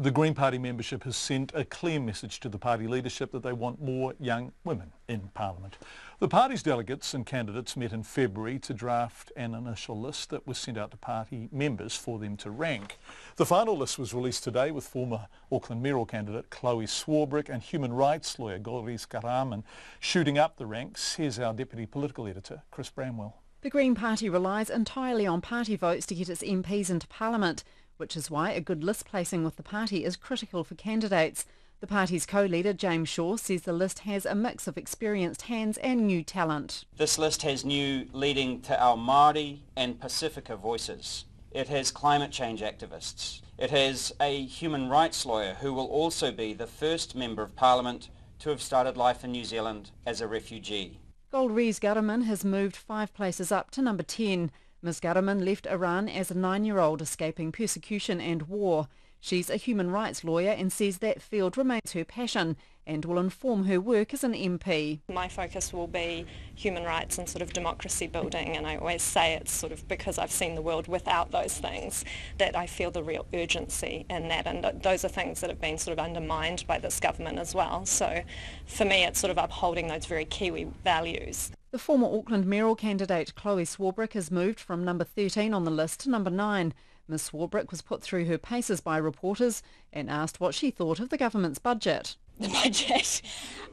The Green Party membership has sent a clear message to the party leadership that they want more young women in Parliament. The party's delegates and candidates met in February to draft an initial list that was sent out to party members for them to rank. The final list was released today with former Auckland mayoral candidate Chloe Swarbrick and human rights lawyer Golriz Karaman shooting up the ranks. Here's our deputy political editor, Chris Bramwell. The Green Party relies entirely on party votes to get its MPs into Parliament, which is why a good list placing with the party is critical for candidates. The party's co-leader James Shaw says the list has a mix of experienced hands and new talent. This list has new leading Te Ao Māori and Pacifica voices. It has climate change activists. It has a human rights lawyer who will also be the first member of Parliament to have started life in New Zealand as a refugee. Golriz Karaman has moved 5 places up to number 10. Ms Karaman left Iran as a 9-year-old escaping persecution and war. She's a human rights lawyer and says that field remains her passion and will inform her work as an MP. My focus will be human rights and sort of democracy building, and I always say it's sort of because I've seen the world without those things that I feel the real urgency in that, and those are things that have been sort of undermined by this government as well. So for me it's sort of upholding those very Kiwi values. The former Auckland mayoral candidate Chloe Swarbrick has moved from number 13 on the list to number 9. Ms Swarbrick was put through her paces by reporters and asked what she thought of the government's budget. The budget,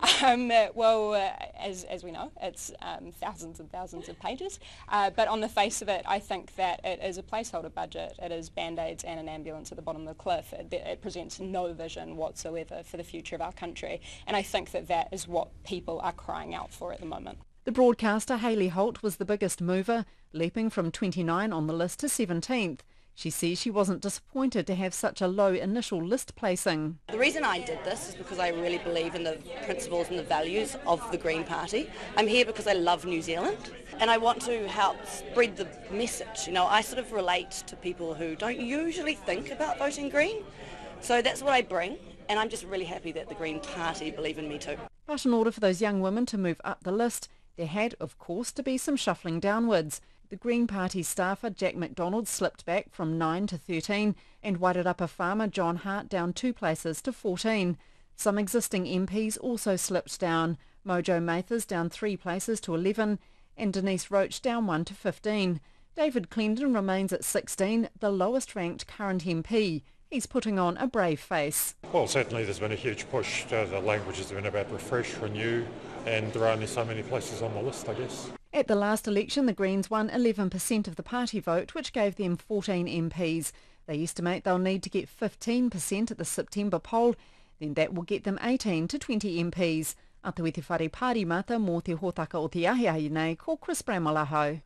as we know, it's thousands and thousands of pages, but on the face of it I think that it is a placeholder budget. It is band-aids and an ambulance at the bottom of the cliff. It presents no vision whatsoever for the future of our country, and I think that that is what people are crying out for at the moment. The broadcaster Hayley Holt was the biggest mover, leaping from 29 on the list to 17th. She says she wasn't disappointed to have such a low initial list placing. The reason I did this is because I really believe in the principles and the values of the Green Party. I'm here because I love New Zealand and I want to help spread the message. You know, I sort of relate to people who don't usually think about voting Green. So that's what I bring, and I'm just really happy that the Green Party believe in me too. But in order for those young women to move up the list, there had, of course, to be some shuffling downwards. The Green Party staffer Jack McDonald slipped back from 9 to 13 and Wairarapa farmer John Hart down 2 places to 14. Some existing MPs also slipped down. Mojo Mathers down 3 places to 11 and Denise Roach down 1 to 15. David Clendon remains at 16, the lowest ranked current MP. He's putting on a brave face. Well, certainly there's been a huge push. The language has been about refresh, renew, and there are only so many places on the list, I guess. At the last election, the Greens won 11% of the party vote, which gave them 14 MPs. They estimate they'll need to get 15% at the September poll, then that will get them 18 to 20 MPs. Ata wete whare pāri mata mō te hōtaka o te ahiahi nei, ko Chris Bramwell ahau.